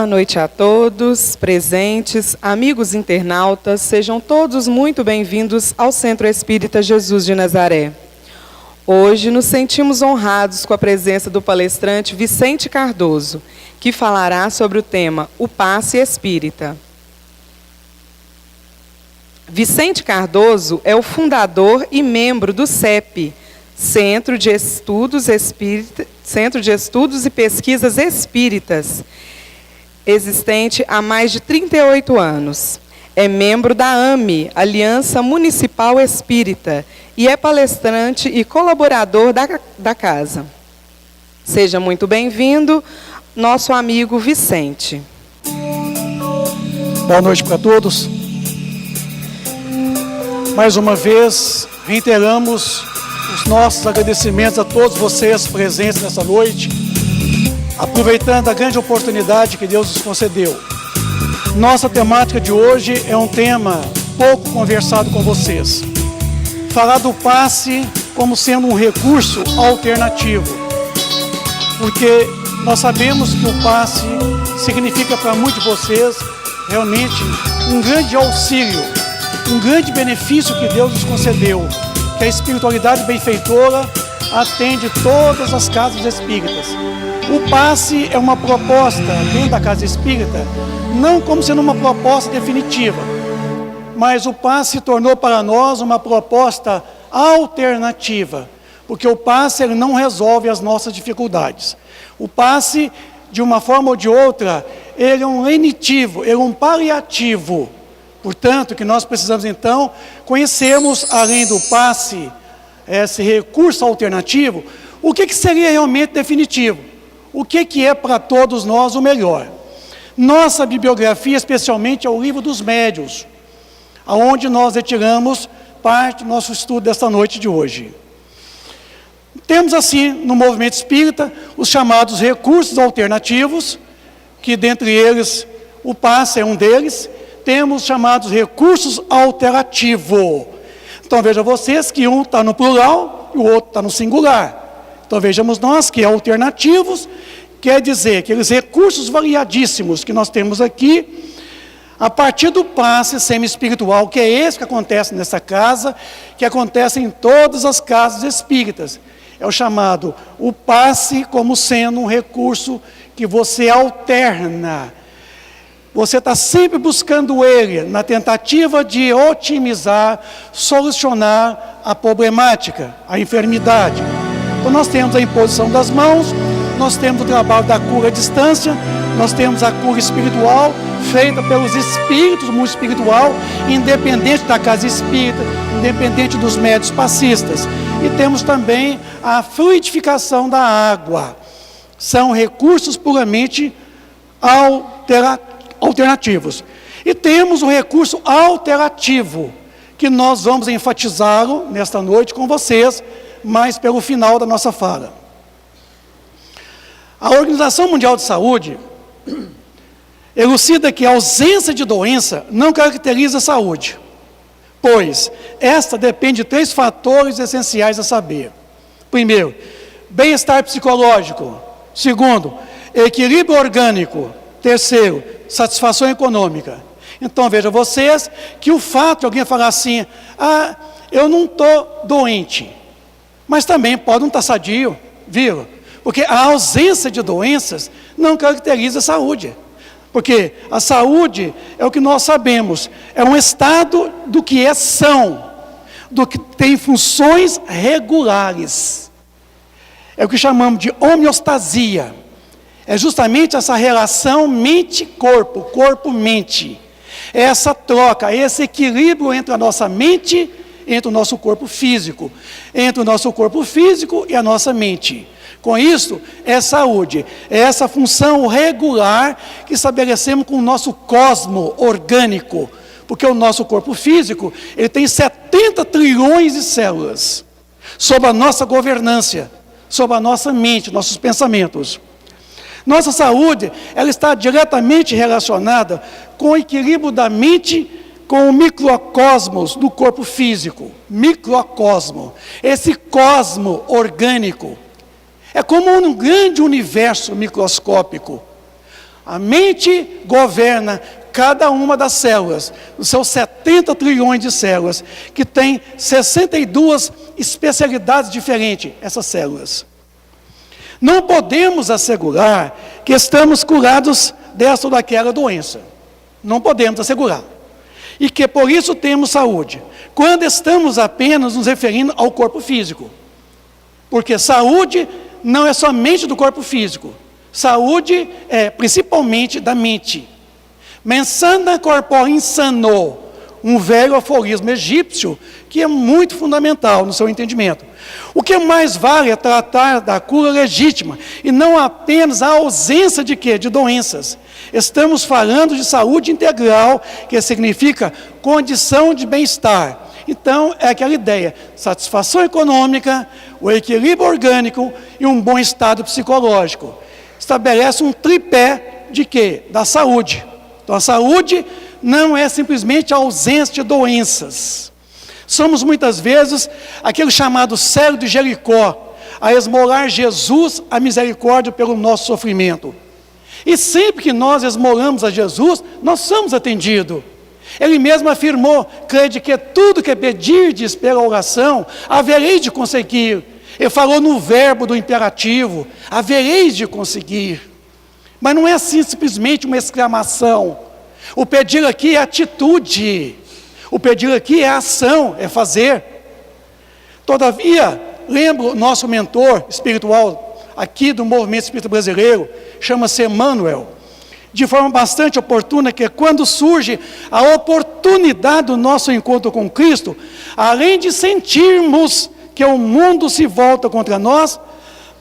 Boa noite a todos, presentes, amigos internautas, sejam todos muito bem-vindos ao Centro Espírita Jesus de Nazaré. Hoje nos sentimos honrados com a presença do palestrante Vicente Cardoso, que falará sobre o tema O Passe Espírita. Vicente Cardoso é o fundador e membro do CEP, Centro de Estudos e Pesquisas Espíritas, existente há mais de 38 anos. É membro da AME, Aliança Municipal Espírita, e é palestrante e colaborador da casa. Seja muito bem-vindo, nosso amigo Vicente. Boa noite para todos. Mais uma vez, reiteramos os nossos agradecimentos a todos vocês presentes nessa noite, aproveitando a grande oportunidade que Deus nos concedeu. Nossa temática de hoje é um tema pouco conversado com vocês. Falar do passe como sendo um recurso alternativo, porque nós sabemos que o passe significa para muitos de vocês realmente um grande auxílio, um grande benefício que Deus nos concedeu, que a espiritualidade benfeitora atende todas as casas espíritas. O passe é uma proposta dentro da casa espírita, não como sendo uma proposta definitiva, mas o passe se tornou para nós uma proposta alternativa, porque o passe ele não resolve as nossas dificuldades. O passe, de uma forma ou de outra, ele é um lenitivo, ele é um paliativo. Portanto, que nós precisamos então conhecermos, além do passe, esse recurso alternativo, o que seria realmente definitivo. O que é para todos nós o melhor? Nossa bibliografia, especialmente, é o Livro dos Médiuns, aonde nós retiramos parte do nosso estudo desta noite de hoje. Temos assim, no movimento espírita, os chamados recursos alternativos, que dentre eles, o passe é um deles. Temos os chamados recursos alterativos. Então vejam vocês que um está no plural e o outro está no singular. Então vejamos nós que alternativos quer dizer aqueles recursos variadíssimos que nós temos aqui, a partir do passe semi-espiritual, que é esse que acontece nessa casa, que acontece em todas as casas espíritas. É o chamado o passe como sendo um recurso que você alterna. Você está sempre buscando ele na tentativa de otimizar, solucionar a problemática, a enfermidade. Então nós temos a imposição das mãos, nós temos o trabalho da cura à distância, nós temos a cura espiritual, feita pelos espíritos, do mundo espiritual, independente da casa espírita, independente dos médios passistas. E temos também a fluidificação da água. São recursos puramente alternativos. E temos o recurso alterativo, que nós vamos enfatizá-lo nesta noite com vocês, mas pelo final da nossa fala. A Organização Mundial de Saúde elucida que a ausência de doença não caracteriza a saúde, pois esta depende de 3 fatores essenciais a saber. Primeiro, bem-estar psicológico. Segundo, equilíbrio orgânico. Terceiro, satisfação econômica. Então vejam vocês que o fato de alguém falar assim, eu não estou doente, mas também pode não estar sadio, viu? Porque a ausência de doenças não caracteriza a saúde. Porque a saúde é o que nós sabemos, é um estado do que é são, do que tem funções regulares. É o que chamamos de homeostasia. É justamente essa relação mente-corpo, corpo-mente. É essa troca, esse equilíbrio entre a nossa mente, entre o nosso corpo físico, entre o nosso corpo físico e a nossa mente. Com isso, é saúde, é essa função regular que estabelecemos com o nosso cosmo orgânico, porque o nosso corpo físico, ele tem 70 trilhões de células, sob a nossa governância, sob a nossa mente, nossos pensamentos. Nossa saúde, ela está diretamente relacionada com o equilíbrio da mente com o microcosmos do corpo físico. Microcosmo, esse cosmo orgânico. É como um grande universo microscópico. A mente governa cada uma das células, os seus 70 trilhões de células, que tem 62 especialidades diferentes, essas células. Não podemos assegurar que estamos curados dessa ou daquela doença. Não podemos assegurar. E que por isso temos saúde. Quando estamos apenas nos referindo ao corpo físico. Porque saúde não é somente do corpo físico. Saúde é principalmente da mente. Mens sana corpore insano, um velho aforismo egípcio que é muito fundamental no seu entendimento. O que mais vale é tratar da cura legítima e não apenas a ausência de quê? De doenças. Estamos falando de saúde integral, que significa condição de bem-estar. Então, é aquela ideia, satisfação econômica, o equilíbrio orgânico e um bom estado psicológico. Estabelece um tripé de quê? Da saúde. Então, a saúde não é simplesmente a ausência de doenças. Somos muitas vezes aquele chamado cego de Jericó, a esmolar Jesus a misericórdia pelo nosso sofrimento. E sempre que nós esmolamos a Jesus, nós somos atendidos. Ele mesmo afirmou, crede que tudo que pedirdes pela oração, havereis de conseguir. Ele falou no verbo do imperativo, havereis de conseguir. Mas não é assim simplesmente uma exclamação. O pedir aqui é atitude. O pedir aqui é ação, é fazer. Todavia, lembro nosso mentor espiritual aqui do movimento espírita brasileiro, chama-se Emmanuel, de forma bastante oportuna, que quando surge a oportunidade do nosso encontro com Cristo, além de sentirmos que o mundo se volta contra nós,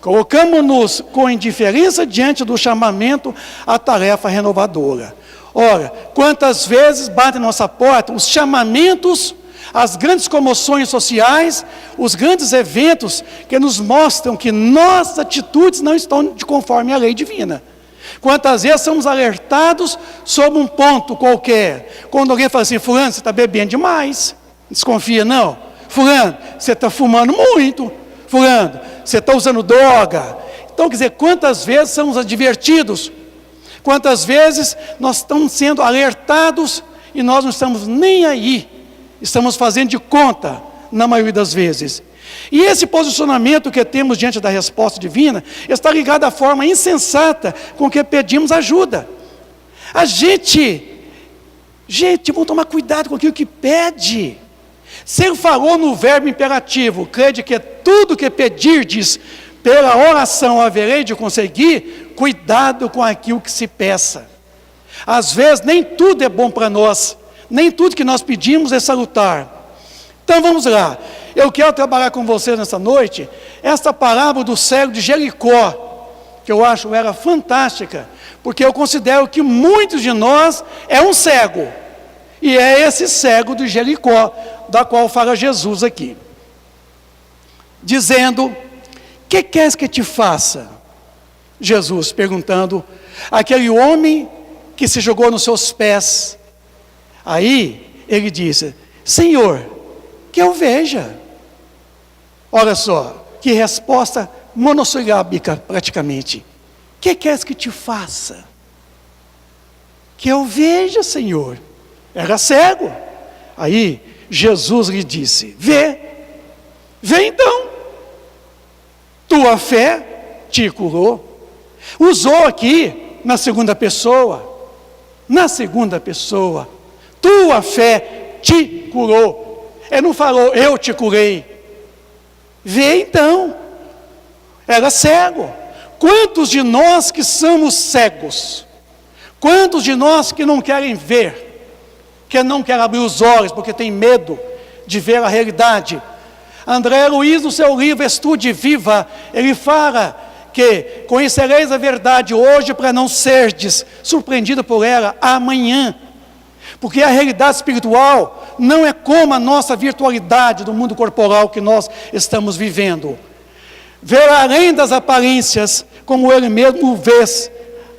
colocamos-nos com indiferença diante do chamamento à tarefa renovadora. Ora, quantas vezes batem na nossa porta os chamamentos, as grandes comoções sociais, os grandes eventos que nos mostram que nossas atitudes não estão de conforme à lei divina. Quantas vezes somos alertados sobre um ponto qualquer, quando alguém fala assim, fulano, você está bebendo demais, desconfia não, fulano, você está fumando muito, fulano, você está usando droga. Então, quer dizer, quantas vezes somos advertidos, quantas vezes nós estamos sendo alertados e nós não estamos nem aí, estamos fazendo de conta, na maioria das vezes. E esse posicionamento que temos diante da resposta divina, está ligado à forma insensata com que pedimos ajuda. A gente, vamos tomar cuidado com aquilo que pede. Se ele falou no verbo imperativo, crede que tudo que pedirdes pela oração haverei de conseguir, cuidado com aquilo que se peça. Às vezes nem tudo é bom para nós, nem tudo que nós pedimos é salutar. Então vamos lá, eu quero trabalhar com vocês nessa noite, esta parábola do cego de Jericó, que eu acho ela fantástica, porque eu considero que muitos de nós é um cego, e é esse cego de Jericó, da qual fala Jesus aqui, dizendo, que queres que te faça? Jesus perguntando, aquele homem que se jogou nos seus pés. Aí ele disse, Senhor, que eu veja. Olha só, que resposta monossilábica praticamente. Que queres que te faça? Que eu veja, Senhor. Era cego. Aí Jesus lhe disse, vê então. Tua fé te curou. Usou aqui na segunda pessoa. Na segunda pessoa. Tua fé te curou. Ele não falou, eu te curei. Vê então. Era cego. Quantos de nós que somos cegos? Quantos de nós que não querem ver? Que não querem abrir os olhos porque tem medo de ver a realidade? André Luiz, no seu livro Estude Viva, ele fala que conhecereis a verdade hoje para não serdes surpreendido por ela amanhã. Porque a realidade espiritual não é como a nossa virtualidade do mundo corporal que nós estamos vivendo. Ver além das aparências, como ele mesmo vê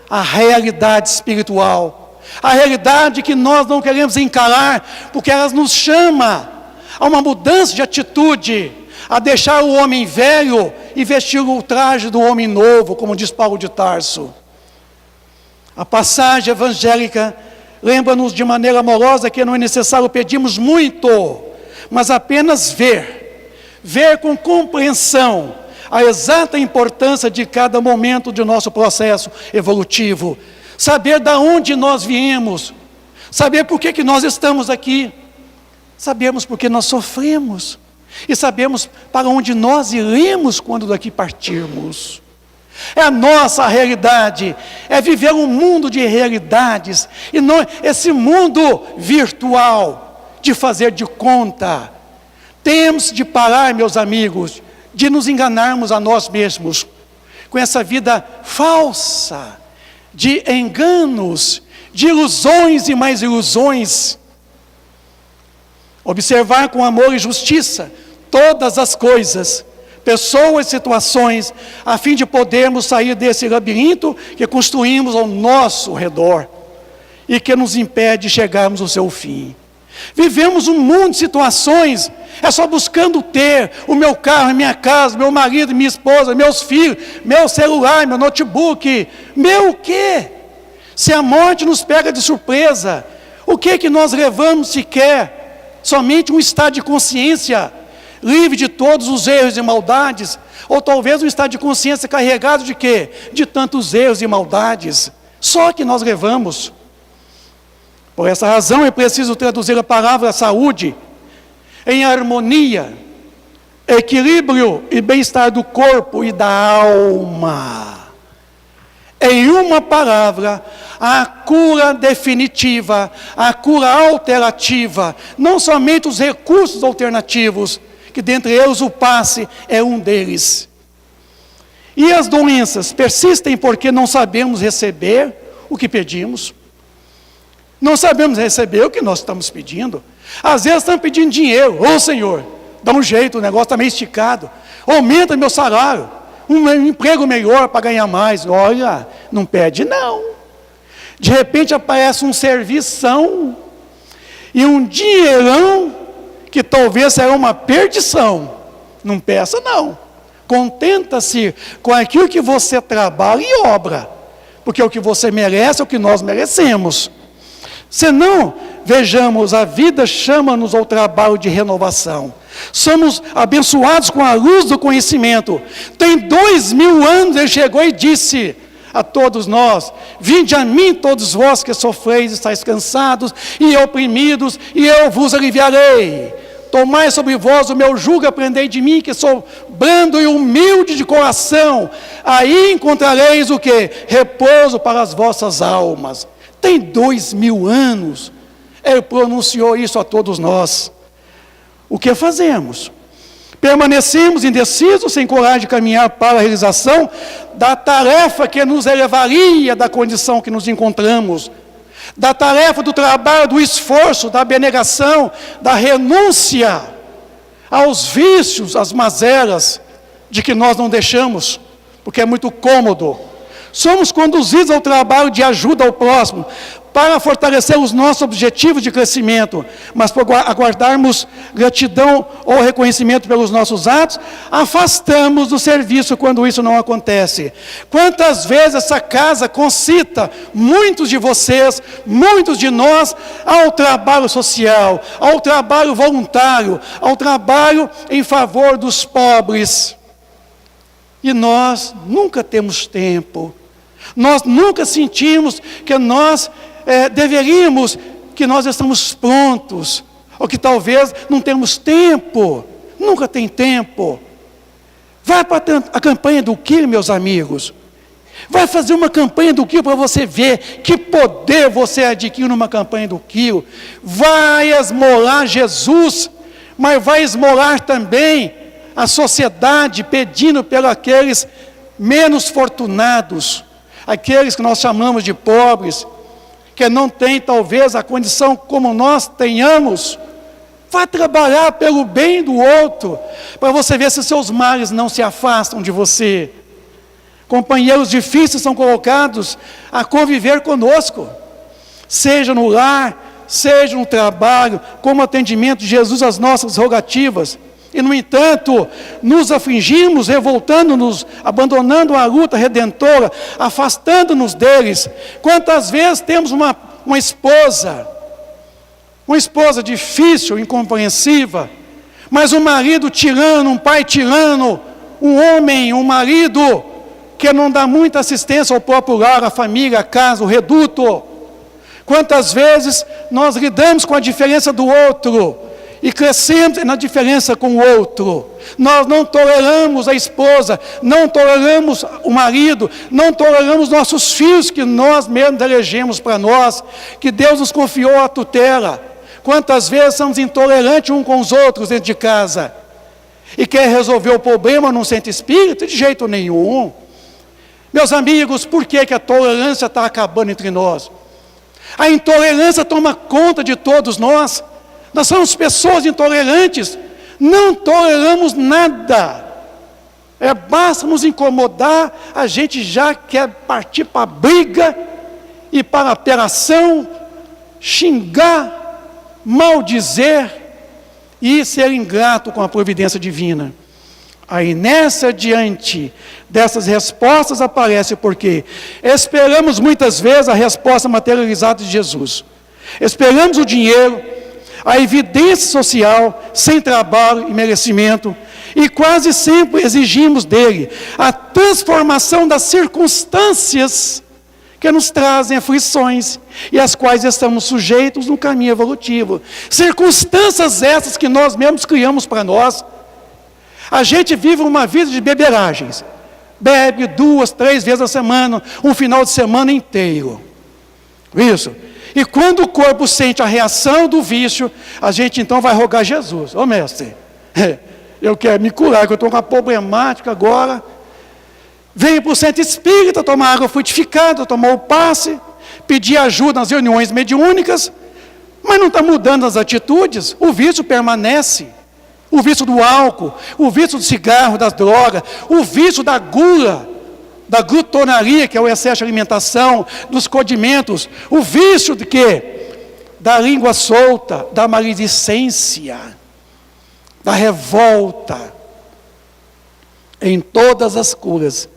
a realidade espiritual. A realidade que nós não queremos encarar, porque ela nos chama a uma mudança de atitude, a deixar o homem velho e vestir o traje do homem novo, como diz Paulo de Tarso. A passagem evangélica lembra-nos de maneira amorosa que não é necessário pedirmos muito, mas apenas ver com compreensão a exata importância de cada momento de nosso processo evolutivo, saber de onde nós viemos, saber por que nós estamos aqui, sabemos porque nós sofremos e sabemos para onde nós iremos quando daqui partirmos. É a nossa realidade, é viver um mundo de realidades, e não esse mundo virtual, de fazer de conta. Temos de parar, meus amigos, de nos enganarmos a nós mesmos, com essa vida falsa, de enganos, de ilusões e mais ilusões. Observar com amor e justiça todas as coisas, pessoas e situações, a fim de podermos sair desse labirinto que construímos ao nosso redor e que nos impede de chegarmos ao seu fim. Vivemos um mundo de situações, é só buscando ter o meu carro, a minha casa, meu marido, minha esposa, meus filhos, meu celular, meu notebook, meu o quê? Se a morte nos pega de surpresa, o que nós levamos sequer? Somente um estado de consciência livre de todos os erros e maldades, ou talvez um estado de consciência carregado de quê? De tantos erros e maldades, só que nós levamos. Por essa razão é preciso traduzir a palavra saúde em harmonia, equilíbrio e bem-estar do corpo e da alma. Em uma palavra, a cura definitiva, a cura alterativa, não somente os recursos alternativos, que dentre eles o passe é um deles. E as doenças persistem porque não sabemos receber o que pedimos. Não sabemos receber o que nós estamos pedindo. Às vezes estamos pedindo dinheiro. Ô Senhor, dá um jeito, o negócio está meio esticado. Aumenta meu salário. Um emprego melhor para ganhar mais. Olha, não pede não. De repente aparece um servição e um dinheirão que talvez será uma perdição. Não peça não. Contenta-se com aquilo que você trabalha e obra. Porque o que você merece é o que nós merecemos. Senão, vejamos, a vida chama-nos ao trabalho de renovação. Somos abençoados com a luz do conhecimento. Tem 2000 anos ele chegou e disse a todos nós: vinde a mim todos vós que sofreis e estáis cansados e oprimidos, e eu vos aliviarei. Tomai sobre vós o meu jugo, aprendei de mim, que sou brando e humilde de coração. Aí encontrareis o quê? Repouso para as vossas almas. Tem 2000 anos, ele pronunciou isso a todos nós. O que fazemos? Permanecemos indecisos, sem coragem de caminhar para a realização da tarefa que nos elevaria da condição que nos encontramos, da tarefa do trabalho, do esforço, da abnegação, da renúncia aos vícios, às mazelas, de que nós não deixamos, porque é muito cômodo. Somos conduzidos ao trabalho de ajuda ao próximo, para fortalecer os nossos objetivos de crescimento, mas por aguardarmos gratidão ou reconhecimento pelos nossos atos, afastamos do serviço quando isso não acontece. Quantas vezes essa casa concita muitos de vocês, muitos de nós, ao trabalho social, ao trabalho voluntário, ao trabalho em favor dos pobres. E nós nunca temos tempo, nós nunca sentimos que nós deveríamos, que nós estamos prontos, ou que talvez não temos tempo, nunca tem tempo. Vai para a campanha do quilo, meus amigos. Vai fazer uma campanha do quilo para você ver que poder você adquire numa campanha do quilo. Vai esmolar Jesus, mas vai esmolar também a sociedade, pedindo pelos aqueles menos fortunados, aqueles que nós chamamos de pobres, que não tem talvez a condição como nós tenhamos. Vai trabalhar pelo bem do outro, para você ver se seus males não se afastam de você. Companheiros difíceis são colocados a conviver conosco, seja no lar, seja no trabalho, como atendimento de Jesus às nossas rogativas. E, no entanto, nos afligimos, revoltando-nos, abandonando a luta redentora, afastando-nos deles. Quantas vezes temos uma esposa difícil, incompreensiva, mas um marido tirano, um pai tirano, um homem, um marido que não dá muita assistência ao próprio lar, à família, à casa, o reduto. Quantas vezes nós lidamos com a diferença do outro e crescemos na diferença com o outro. Nós não toleramos a esposa, não toleramos o marido, não toleramos nossos filhos que nós mesmos elegemos para nós, que Deus nos confiou a tutela. Quantas vezes somos intolerantes uns com os outros dentro de casa e quer resolver o problema num centro espírita? De jeito nenhum. Meus amigos, por que a tolerância está acabando entre nós? A intolerância toma conta de todos nós. Nós somos pessoas intolerantes, não toleramos nada. Basta nos incomodar, a gente já quer partir para a briga e para a apelação, xingar, maldizer e ser ingrato com a providência divina. Aí nessa diante dessas respostas aparece porque esperamos muitas vezes a resposta materializada de Jesus. Esperamos o dinheiro, a evidência social, sem trabalho e merecimento, e quase sempre exigimos dele a transformação das circunstâncias que nos trazem aflições e às quais estamos sujeitos no caminho evolutivo. Circunstâncias essas que nós mesmos criamos para nós. A gente vive uma vida de beberagens, bebe 2, 3 vezes a semana, um final de semana inteiro. Isso. E quando o corpo sente a reação do vício, a gente então vai rogar a Jesus: ô mestre, eu quero me curar, que eu estou com uma problemática agora. Venho para o centro espírita, tomar água frutificada, tomar o passe, pedir ajuda nas reuniões mediúnicas, mas não está mudando as atitudes, o vício permanece. O vício do álcool, o vício do cigarro, das drogas, o vício da gula, da glutonaria, que é o excesso de alimentação, dos condimentos, o vício de quê? Da língua solta, da maledicência, da revolta, em todas as curas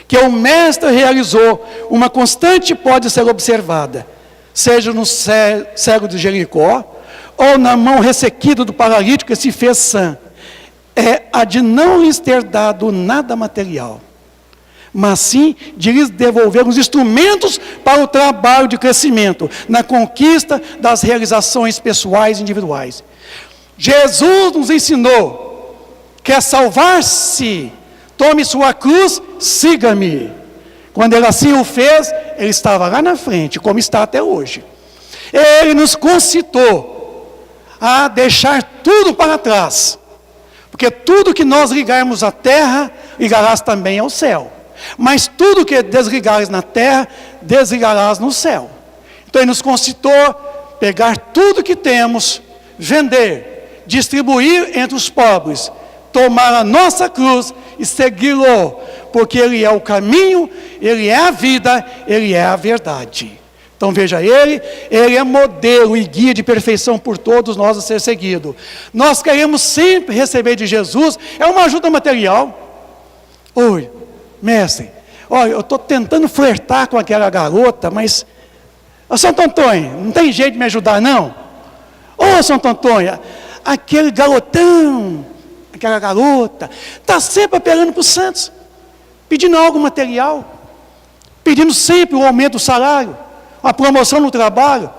que o mestre realizou, uma constante pode ser observada, seja no cego de Jericó, ou na mão ressequida do paralítico que se fez sã, é a de não lhes ter dado nada material, mas sim de lhes devolver os instrumentos para o trabalho de crescimento, na conquista das realizações pessoais e individuais. Jesus nos ensinou: quer salvar-se, tome sua cruz, siga-me. Quando ele assim o fez, ele estava lá na frente, como está até hoje. Ele nos concitou a deixar tudo para trás, porque tudo que nós ligarmos à terra, ligarás também ao céu, mas tudo que desligares na terra, desligarás no céu. Então ele nos concitou pegar tudo que temos, vender, distribuir entre os pobres, tomar a nossa cruz e segui-lo, porque ele é o caminho, ele é a vida, ele é a verdade. Então veja, ele é modelo e guia de perfeição por todos nós a ser seguido. Nós queremos sempre receber de Jesus, é uma ajuda material. Oi, mestre, olha, eu estou tentando flertar com aquela garota, mas, ô Santo Antônio, não tem jeito de me ajudar não? Ô Santo Antônio, aquele garotão, aquela garota, está sempre apelando para os santos, pedindo algo material, pedindo sempre o aumento do salário, a promoção no trabalho,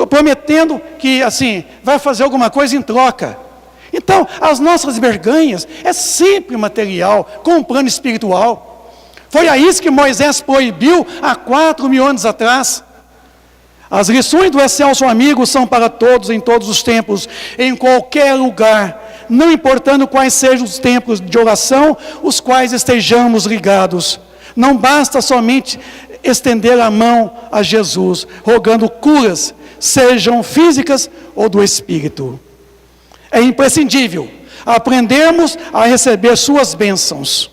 prometendo que, assim, vai fazer alguma coisa em troca. Então, as nossas vergonhas é sempre material, com um plano espiritual. Foi a isso que Moisés proibiu há 4.000 anos atrás. As lições do excelso amigo são para todos, em todos os tempos, em qualquer lugar, não importando quais sejam os tempos de oração, os quais estejamos ligados. Não basta somente estender a mão a Jesus, rogando curas, sejam físicas ou do espírito. É imprescindível aprendermos a receber suas bênçãos.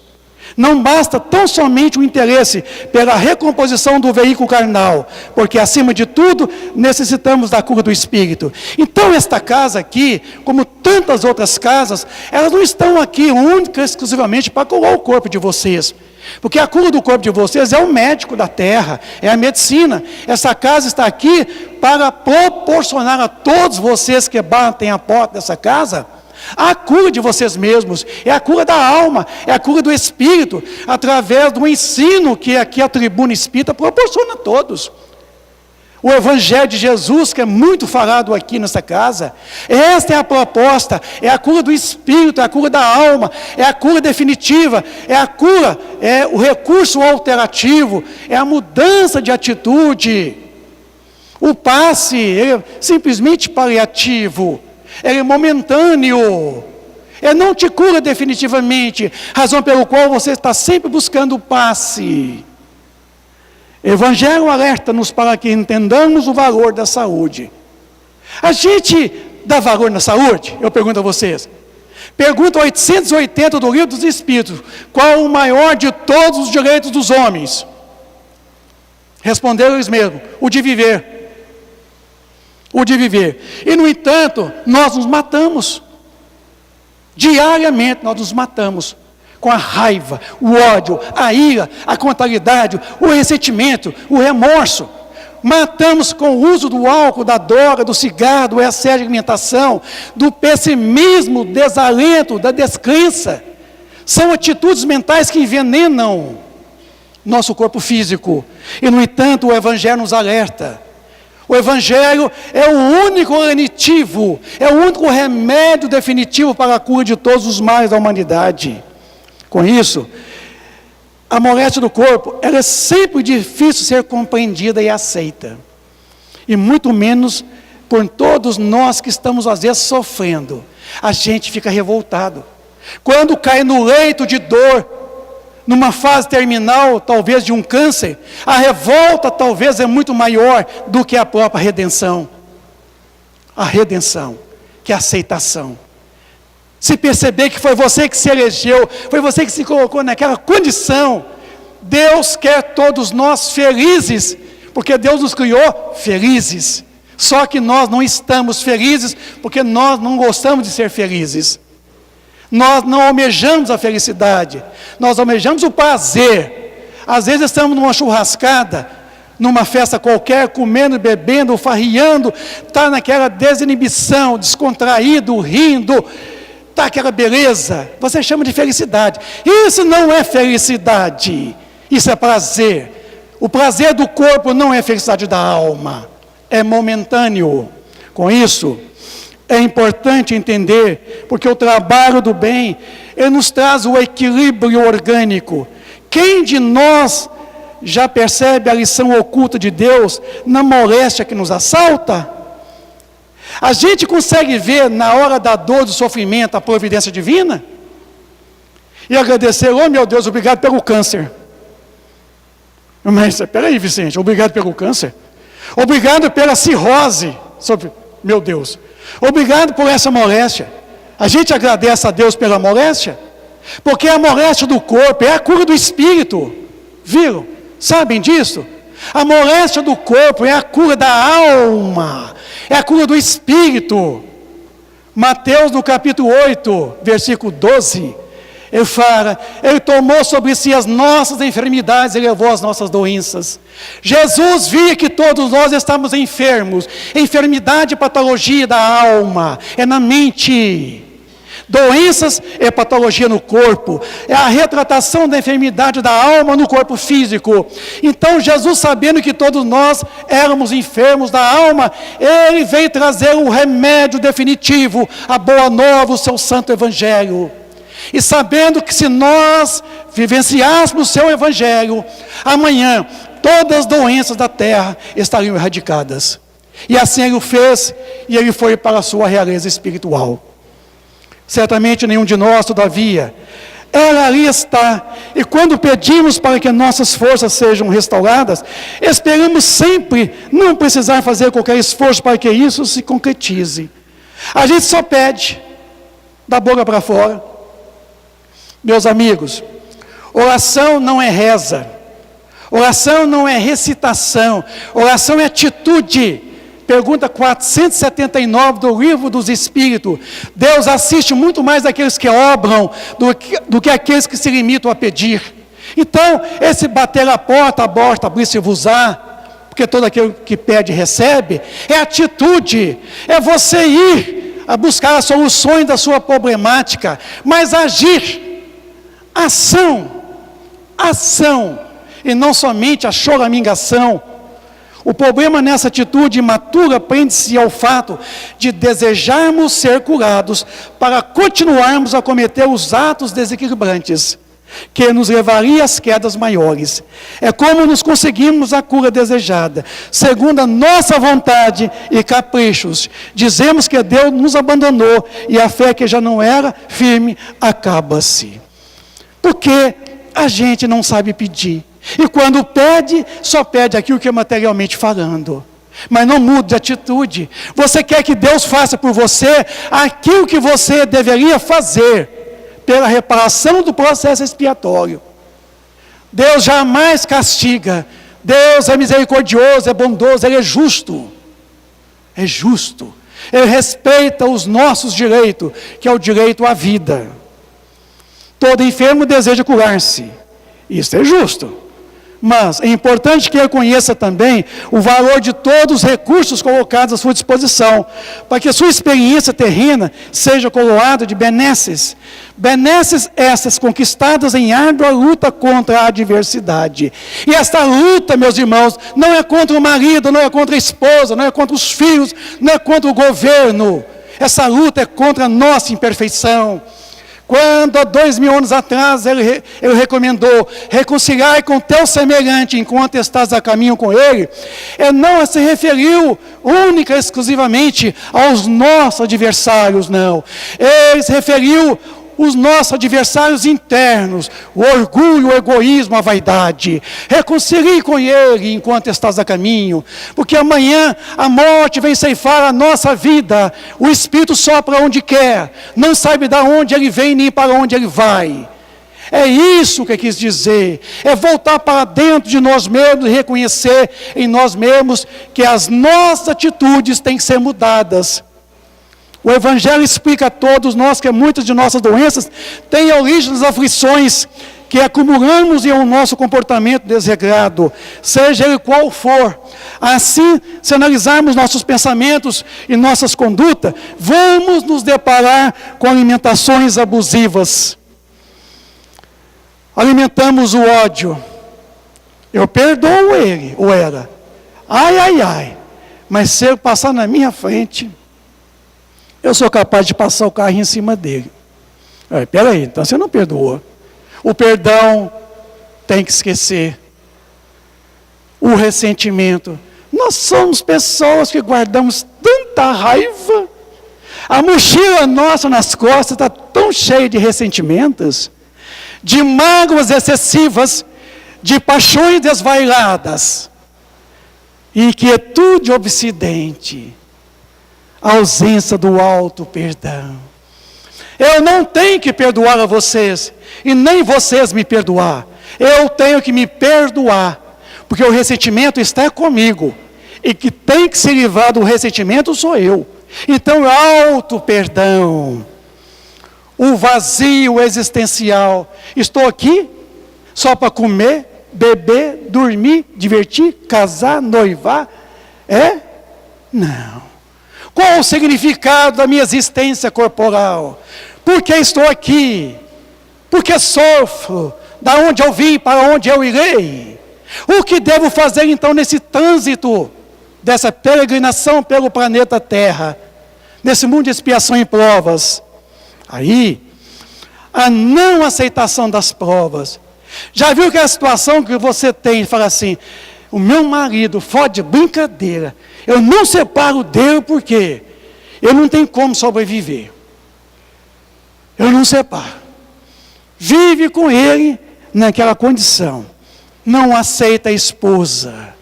Não basta tão somente o interesse pela recomposição do veículo carnal, porque acima de tudo necessitamos da cura do espírito. Então esta casa aqui, como tantas outras casas, elas não estão aqui única e exclusivamente para curar o corpo de vocês. Porque a cura do corpo de vocês é o médico da terra, é a medicina. Essa casa está aqui para proporcionar a todos vocês que batem a porta dessa casa a cura de vocês mesmos, é a cura da alma, é a cura do espírito, através do ensino que aqui a tribuna espírita proporciona a todos. O Evangelho de Jesus, que é muito falado aqui nessa casa, esta é a proposta, é a cura do espírito, é a cura da alma, é a cura definitiva, é a cura, é o recurso alternativo, é a mudança de atitude. O passe, ele é simplesmente paliativo, ele é momentâneo, ele não te cura definitivamente, razão pelo qual você está sempre buscando o passe. O Evangelho alerta-nos para que entendamos o valor da saúde. A gente dá valor na saúde? Eu pergunto a vocês. Pergunta 880 do Livro dos Espíritos: qual o maior de todos os direitos dos homens? Responderam eles mesmos: o de viver. O de viver. E no entanto, nós nos matamos. Diariamente nós nos matamos. Com a raiva, o ódio, a ira, a contrariedade, o ressentimento, o remorso. Matamos com o uso do álcool, da droga, do cigarro, do excesso de alimentação, do pessimismo, do desalento, da descrença. São atitudes mentais que envenenam nosso corpo físico. E no entanto o Evangelho nos alerta. O Evangelho é o único lenitivo, é o único remédio definitivo para a cura de todos os males da humanidade. Com isso, a moléstia do corpo, ela é sempre difícil ser compreendida e aceita. E muito menos por todos nós que estamos às vezes sofrendo. A gente fica revoltado. Quando cai no leito de dor, numa fase terminal, talvez de um câncer, a revolta talvez é muito maior do que a própria redenção. A redenção, que é a aceitação. Se perceber que foi você que se elegeu, foi você que se colocou naquela condição. Deus quer todos nós felizes, porque Deus nos criou felizes. Só que nós não estamos felizes, porque nós não gostamos de ser felizes. Nós não almejamos a felicidade, nós almejamos o prazer. Às vezes estamos numa churrascada, numa festa qualquer, comendo, bebendo, farriando, está naquela desinibição, descontraído, rindo, está aquela beleza, você chama de felicidade. Isso não é felicidade, isso é prazer. O prazer do corpo não é felicidade da alma, é momentâneo. Com isso, é importante entender, porque o trabalho do bem, ele nos traz o equilíbrio orgânico. Quem de nós já percebe a lição oculta de Deus na moléstia que nos assalta? A gente consegue ver na hora da dor, do sofrimento, a providência divina? E agradecer: oh meu Deus, obrigado pelo câncer. Mas, peraí Vicente, obrigado pelo câncer? Obrigado pela cirrose, meu Deus. Obrigado por essa moléstia. A gente agradece a Deus pela moléstia, porque a moléstia do corpo é a cura do espírito. Viram? Sabem disso? A moléstia do corpo é a cura da alma, é a cura do espírito. Mateus no capítulo 8, versículo 12, ele fala: ele tomou sobre si as nossas enfermidades e levou as nossas doenças. Jesus via que todos nós estamos enfermos. Enfermidade e patologia da alma, é na mente. Doenças é patologia no corpo, é a retratação da enfermidade da alma no corpo físico. Então Jesus, sabendo que todos nós éramos enfermos da alma, ele veio trazer o remédio definitivo, a boa nova, o seu santo evangelho. E sabendo que se nós vivenciássemos o seu evangelho, amanhã todas as doenças da terra estariam erradicadas. E assim ele o fez, e ele foi para a sua realeza espiritual. Certamente nenhum de nós, todavia, ela ali está. E quando pedimos para que nossas forças sejam restauradas, esperamos sempre não precisar fazer qualquer esforço para que isso se concretize. A gente só pede, da boca para fora. Meus amigos, Oração não é reza. Oração não é recitação. Oração é atitude. Pergunta 479 do Livro dos Espíritos. Deus assiste muito mais aqueles que obram do que aqueles que se limitam a pedir. Então, esse bater a porta, abrir-se-vos-á, porque todo aquele que pede recebe, é atitude, é você ir a buscar as soluções da sua problemática, mas agir, ação, e não somente a choramingação. O problema nessa atitude imatura prende-se ao fato de desejarmos ser curados para continuarmos a cometer os atos desequilibrantes, que nos levaria às quedas maiores. É como nos conseguimos a cura desejada, segundo a nossa vontade e caprichos. Dizemos que Deus nos abandonou e a fé que já não era firme acaba-se. Porque a gente não sabe pedir. E quando pede, só pede aquilo que é materialmente falando. Mas não muda de atitude. Você quer que Deus faça por você aquilo que você deveria fazer pela reparação do processo expiatório. Deus jamais castiga. Deus é misericordioso, é bondoso, Ele é justo. É justo. Ele respeita os nossos direitos, que é o direito à vida. Todo enfermo deseja curar-se. Isso é justo. Mas é importante que ele conheça também o valor de todos os recursos colocados à sua disposição, para que a sua experiência terrena seja coroada de benesses. Benesses essas conquistadas em árdua luta contra a adversidade. E esta luta, meus irmãos, não é contra o marido, não é contra a esposa, não é contra os filhos, não é contra o governo. Essa luta é contra a nossa imperfeição. Quando há 2000 anos atrás ele recomendou reconciliar com teu semelhante enquanto estás a caminho com ele, ele não se referiu única e exclusivamente aos nossos adversários, não. Ele se referiu os nossos adversários internos, o orgulho, o egoísmo, a vaidade. Reconcilie com ele enquanto estás a caminho, porque amanhã a morte vem ceifar a nossa vida. O Espírito sopra onde quer, não sabe de onde ele vem nem para onde ele vai. É isso que quis dizer, é voltar para dentro de nós mesmos e reconhecer em nós mesmos que as nossas atitudes têm que ser mudadas. O Evangelho explica a todos nós que muitas de nossas doenças têm origem nas aflições que acumulamos em um nosso comportamento desregrado, seja ele qual for. Assim, se analisarmos nossos pensamentos e nossas condutas, vamos nos deparar com alimentações abusivas. Alimentamos o ódio. Eu perdoo ele, ou ela. Ai, mas se ele passar na minha frente, eu sou capaz de passar o carro em cima dele. Espera aí, então você não perdoou. O perdão tem que esquecer. O ressentimento. Nós somos pessoas que guardamos tanta raiva. A mochila nossa nas costas está tão cheia de ressentimentos, de mágoas excessivas, de paixões desvairadas, inquietude obsidente, ausência do alto perdão. Eu não tenho que perdoar a vocês, e nem vocês me perdoar. Eu tenho que me perdoar, porque o ressentimento está comigo, e que tem que se livrar do ressentimento sou eu. Então, alto perdão, o vazio existencial. Estou aqui só para comer, beber, dormir, divertir, casar, noivar? Não. Qual o significado da minha existência corporal? Por que estou aqui? Por que sofro? Da onde eu vim, para onde eu irei? O que devo fazer então nesse trânsito, dessa peregrinação pelo planeta Terra, nesse mundo de expiação e provas? Aí, a não aceitação das provas. Já viu que é a situação que você tem, fala assim, o meu marido, fora de brincadeira, eu não separo dele porque eu não tenho como sobreviver. Eu não separo. Vive com ele naquela condição. Não aceita a esposa.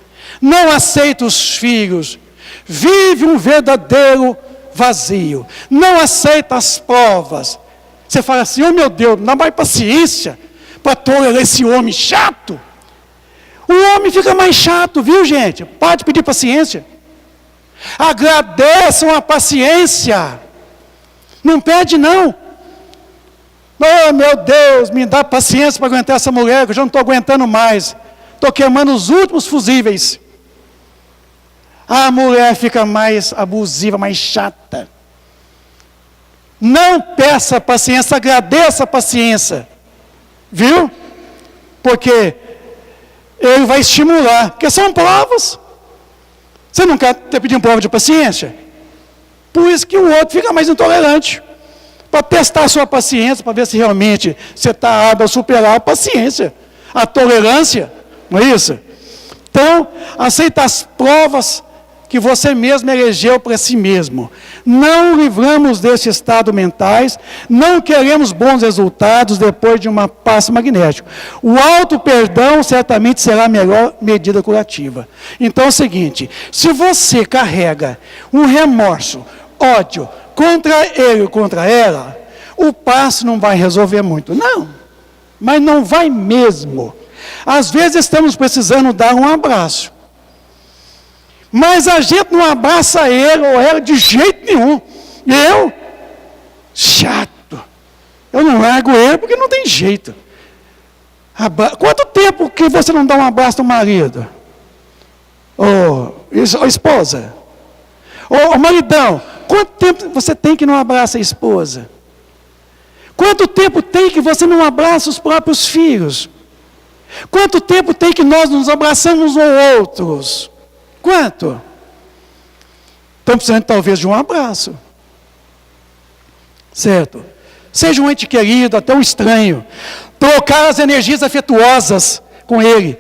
Não aceita os filhos. Vive um verdadeiro vazio. Não aceita as provas. Você fala assim, oh meu Deus, dá mais paciência. para tolerar esse homem chato. O homem fica mais chato, viu, gente? Pode pedir paciência. Agradeçam a paciência. Não pede, não. Oh, meu Deus, me dá paciência para aguentar essa mulher, que eu já não estou aguentando mais. Estou queimando os últimos fusíveis. A mulher fica mais abusiva, mais chata. Não peça paciência, agradeça a paciência. Viu? Porque ele vai estimular. Porque são provas. Você não quer ter pedido prova de paciência? Por isso que o outro fica mais intolerante. Para testar a sua paciência, para ver se realmente você está apto a superar a paciência, a tolerância, não é isso? Então, aceita as provas que você mesmo elegeu para si mesmo. Não livramos desse estado mentais, não queremos bons resultados depois de uma passe magnética. O auto-perdão certamente será a melhor medida curativa. Então é o seguinte, se você carrega um remorso, ódio, contra ele ou contra ela, o passe não vai resolver muito. Não, mas não vai mesmo. Às vezes estamos precisando dar um abraço. Mas a gente não abraça ele ou ela de jeito nenhum. Eu, chato. Eu não largo ele porque não tem jeito. Quanto tempo que você não dá um abraço no marido? Ô, esposa? Ô, maridão, quanto tempo você tem que não abraça a esposa? Quanto tempo tem que você não abraça os próprios filhos? Quanto tempo tem que nós nos abraçamos uns ou outros? Quanto? Estamos precisando talvez de um abraço. Certo? Seja um ente querido, até um estranho. Trocar as energias afetuosas com ele.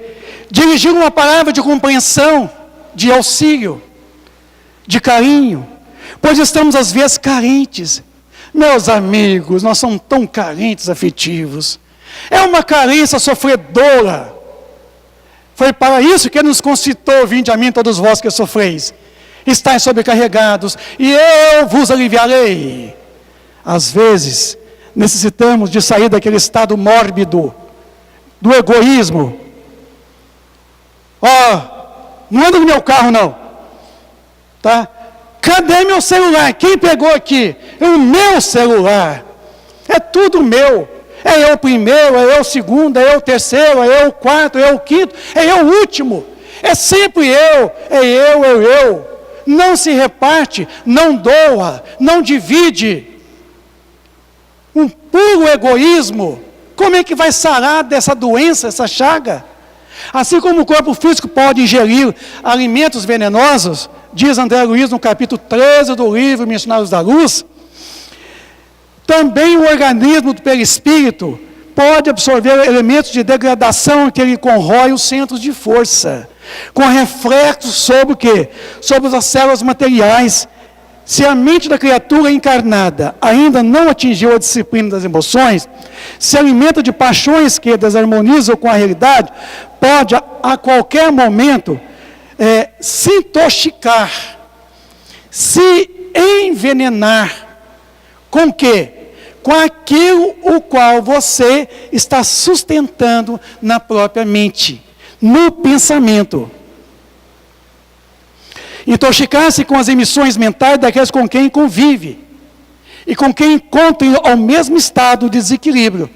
Dirigir uma palavra de compreensão, de auxílio, de carinho. Pois estamos às vezes carentes. Meus amigos, nós somos tão carentes afetivos. É uma carência sofredora. Foi para isso que ele nos concitou, vinde a mim todos vós que sofreis. Estais sobrecarregados, e eu vos aliviarei. Às vezes, necessitamos de sair daquele estado mórbido, do egoísmo. Não anda no meu carro não. Tá? Cadê meu celular? Quem pegou aqui? É o meu celular. É tudo meu. É eu o primeiro, é eu o segundo, é eu o terceiro, é eu o quarto, é eu o quinto, é eu o último. É sempre eu, é eu. Não se reparte, não doa, não divide. Um puro egoísmo. Como é que vai sarar dessa doença, essa chaga? Assim como o corpo físico pode ingerir alimentos venenosos, diz André Luiz no capítulo 13 do livro Missionários da Luz, também o organismo do perispírito pode absorver elementos de degradação que ele corrói os centros de força, com reflexos sobre o quê? Sobre as células materiais. Se a mente da criatura encarnada ainda não atingiu a disciplina das emoções, se alimenta de paixões que desarmonizam com a realidade, pode a qualquer momento se intoxicar, se envenenar. Com o quê? Com aquilo o qual você está sustentando na própria mente, no pensamento. Intoxicar-se com as emissões mentais daqueles com quem convive e com quem encontra ao mesmo estado de desequilíbrio.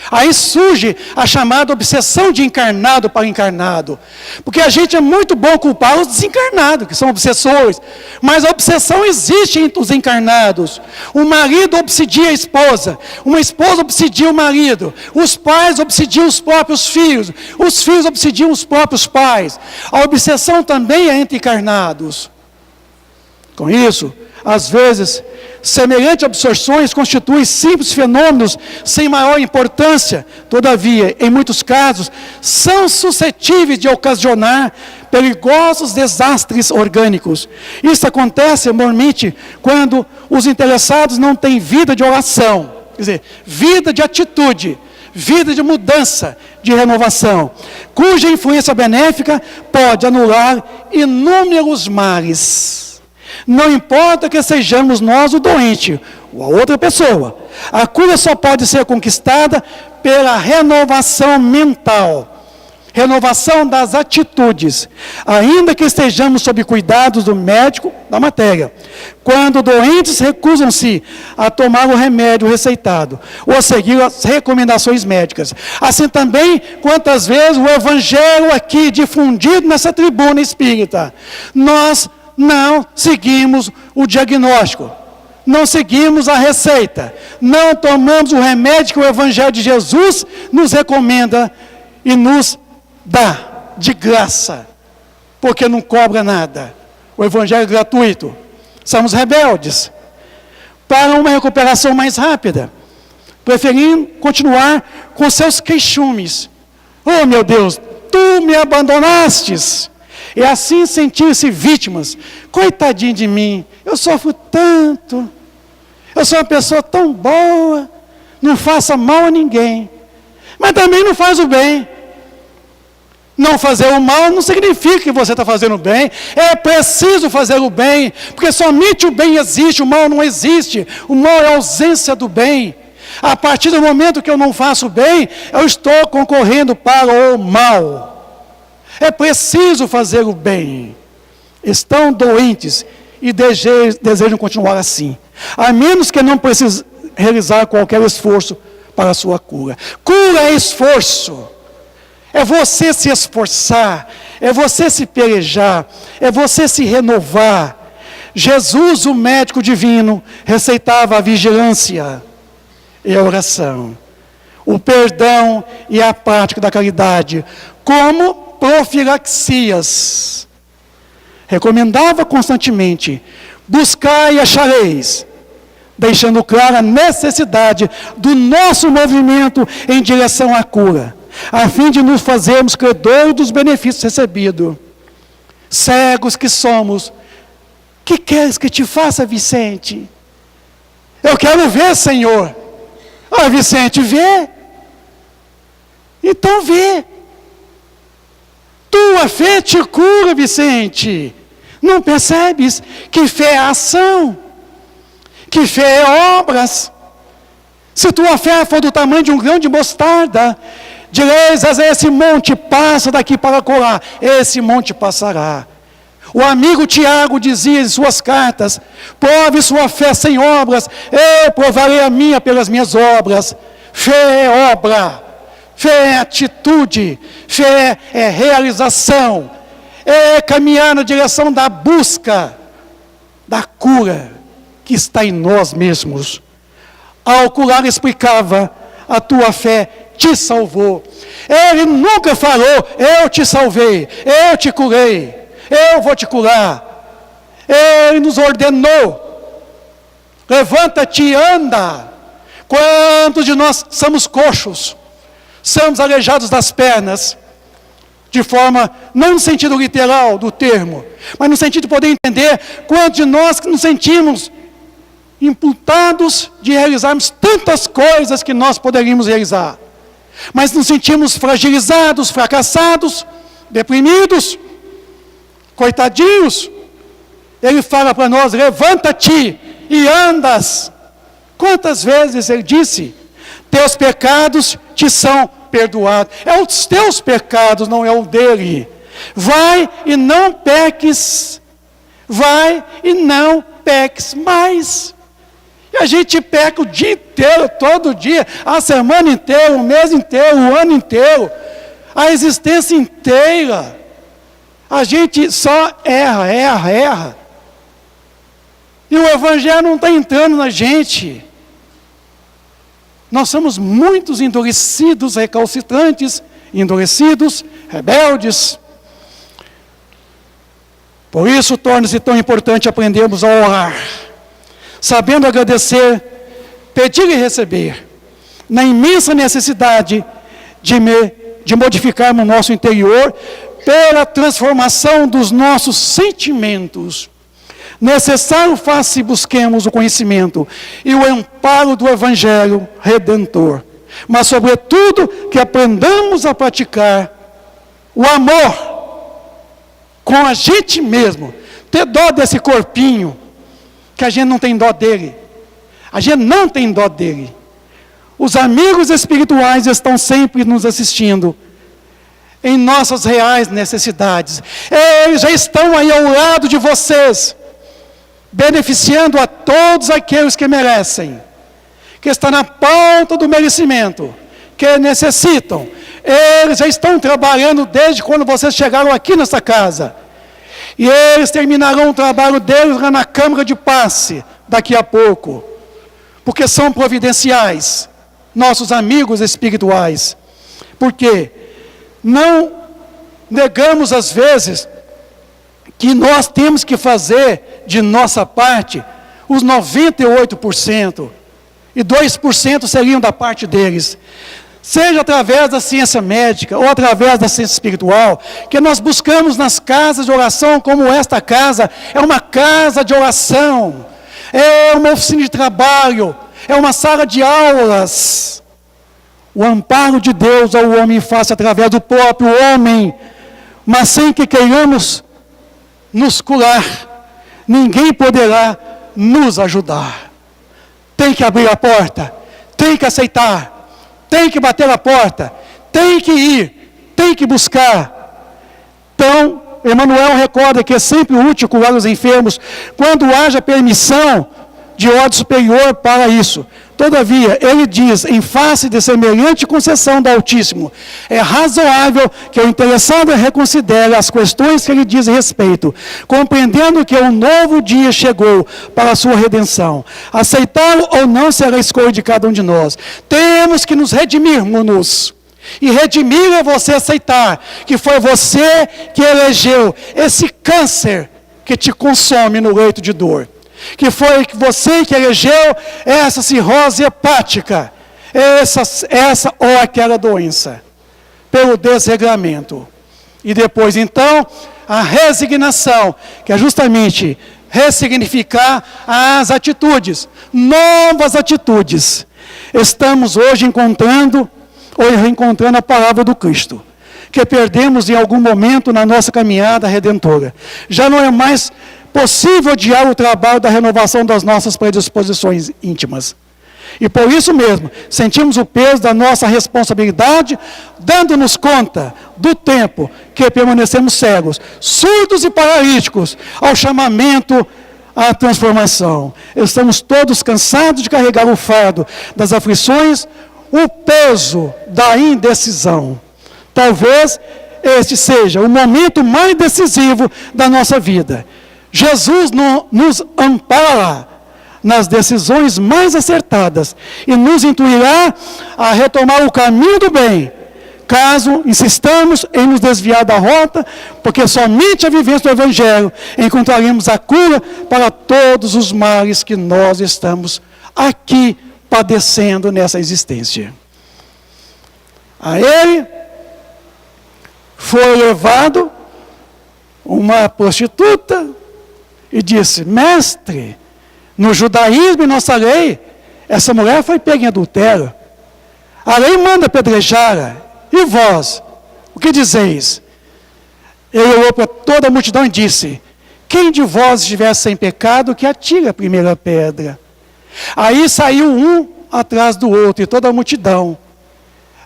Aí surge a chamada obsessão de encarnado para encarnado. Porque a gente é muito bom culpar os desencarnados, que são obsessores. Mas a obsessão existe entre os encarnados. O marido obsedia a esposa. Uma esposa obsedia o marido. Os pais obsediam os próprios filhos. Os filhos obsediam os próprios pais. A obsessão também é entre encarnados. Com isso, às vezes, semelhantes absorções constituem simples fenômenos sem maior importância. Todavia, em muitos casos, são suscetíveis de ocasionar perigosos desastres orgânicos. Isso acontece normalmente quando os interessados não têm vida de oração, quer dizer, vida de atitude, vida de mudança, de renovação, cuja influência benéfica pode anular inúmeros males. Não importa que sejamos nós o doente, ou a outra pessoa. A cura só pode ser conquistada pela renovação mental, renovação das atitudes, ainda que estejamos sob cuidados do médico da matéria. Quando doentes recusam-se a tomar o remédio receitado ou a seguir as recomendações médicas. Assim também, quantas vezes o evangelho aqui difundido nessa tribuna espírita, nós não seguimos o diagnóstico, não seguimos a receita, não tomamos o remédio que o evangelho de Jesus nos recomenda e nos dá de graça, porque não cobra nada. O evangelho é gratuito. Somos rebeldes para uma recuperação mais rápida, preferindo continuar com seus queixumes. Oh meu Deus, tu me abandonastes. E assim sentir-se vítimas. Coitadinho de mim, eu sofro tanto, eu sou uma pessoa tão boa, não faça mal a ninguém, mas também não faz o bem. Não fazer o mal não significa que você está fazendo bem. É preciso fazer o bem, porque somente o bem existe, o mal não existe. O mal é a ausência do bem. A partir do momento que eu não faço o bem, eu estou concorrendo para o mal. É preciso fazer o bem. Estão doentes e desejam continuar assim, a menos que não precisem realizar qualquer esforço para a sua cura. Cura é esforço. É você se esforçar, é você se pelejar, é você se renovar. Jesus, o médico divino, receitava a vigilância e a oração, o perdão e a prática da caridade, como profilaxias. Recomendava constantemente: buscai e achareis, deixando clara a necessidade do nosso movimento em direção à cura, a fim de nos fazermos credores dos benefícios recebidos. Cegos que somos, que queres que te faça, Vicente? Eu quero ver, Senhor. Ah, Vicente, vê. Então vê. Tua fé te cura, Vicente. Não percebes que fé é ação? Que fé é obras? Se tua fé for do tamanho de um grão de mostarda, direis a esse monte: passa daqui para colar, esse monte passará. O amigo Tiago dizia em suas cartas: prove sua fé sem obras, eu provarei a minha pelas minhas obras. Fé é obra, fé é atitude, fé é realização, é caminhar na direção da busca da cura que está em nós mesmos. Ao curar, explicava: a tua fé te salvou. Ele nunca falou: eu te salvei, eu te curei, eu vou te curar. Ele nos ordenou: levanta-te e anda. Quantos de nós somos coxos, somos aleijados das pernas, de forma, não no sentido literal do termo, mas no sentido de poder entender? Quantos de nós nos sentimos imputados de realizarmos tantas coisas que nós poderíamos realizar, mas nos sentimos fragilizados, fracassados, deprimidos, coitadinhos? Ele fala para nós: levanta-te e andas. Quantas vezes ele disse: teus pecados te são perdoados. É os teus pecados, não é o dele. Vai e não peques, vai e não peques mais. E a gente peca o dia inteiro, todo dia, a semana inteira, o mês inteiro, o ano inteiro, a existência inteira. A gente só erra. E o evangelho não está entrando na gente. Nós somos muitos endurecidos, recalcitrantes, endurecidos, rebeldes. Por isso torna-se tão importante aprendermos a orar, sabendo agradecer, pedir e receber, na imensa necessidade de modificarmos o nosso interior pela transformação dos nossos sentimentos. Necessário faz se busquemos o conhecimento e o amparo do Evangelho Redentor, mas sobretudo que aprendamos a praticar o amor com a gente mesmo. Ter dó desse corpinho, que a gente não tem dó dele. A gente não tem dó dele. Os amigos espirituais estão sempre nos assistindo em nossas reais necessidades. Eles já estão aí ao lado de vocês, beneficiando a todos aqueles que merecem, que estão na ponta do merecimento, que necessitam. Eles já estão trabalhando desde quando vocês chegaram aqui nessa casa. E eles terminarão o trabalho deles lá na Câmara de Passe, daqui a pouco. Porque são providenciais, nossos amigos espirituais. Porque não negamos às vezes que nós temos que fazer de nossa parte os 98%. E 2% seriam da parte deles. Seja através da ciência médica ou através da ciência espiritual, que nós buscamos nas casas de oração, como esta casa, é uma casa de oração, é uma oficina de trabalho, é uma sala de aulas. O amparo de Deus ao homem face através do próprio homem, mas sem que queiramos nos curar, ninguém poderá nos ajudar. Tem que abrir a porta, tem que aceitar, tem que bater a porta, tem que ir, tem que buscar. Então, Emmanuel recorda que é sempre útil curar os enfermos quando haja permissão de ordem superior para isso. Todavia, ele diz, em face de semelhante concessão do Altíssimo, é razoável que o interessado reconsidere as questões que ele diz respeito, compreendendo que um novo dia chegou para a sua redenção. Aceitá-lo ou não será a escolha de cada um de nós. Temos que nos redimirmos. E redimir é você aceitar que foi você que elegeu esse câncer que te consome no leito de dor. Que foi você que elegeu essa cirrose hepática, essa ou aquela doença, pelo desregramento. E depois, então, a resignação, que é justamente ressignificar as atitudes, novas atitudes. Estamos hoje encontrando ou reencontrando a palavra do Cristo, que perdemos em algum momento na nossa caminhada redentora. Já não é mais possível adiar o trabalho da renovação das nossas predisposições íntimas. E por isso mesmo, sentimos o peso da nossa responsabilidade, dando-nos conta do tempo que permanecemos cegos, surdos e paralíticos ao chamamento à transformação. Estamos todos cansados de carregar o fardo das aflições, o peso da indecisão. Talvez este seja o momento mais decisivo da nossa vida. Jesus nos ampara nas decisões mais acertadas e nos intuirá a retomar o caminho do bem, caso insistamos em nos desviar da rota, porque somente a vivência do Evangelho encontraremos a cura para todos os males que nós estamos aqui padecendo nessa existência. A ele foi levado uma prostituta e disse: mestre, no judaísmo e nossa lei, essa mulher foi pega em adultério. A lei manda apedrejá-la. E vós, o que dizeis? Ele olhou para toda a multidão e disse: quem de vós estiver sem pecado, que atire a primeira pedra. Aí saiu um atrás do outro, e toda a multidão.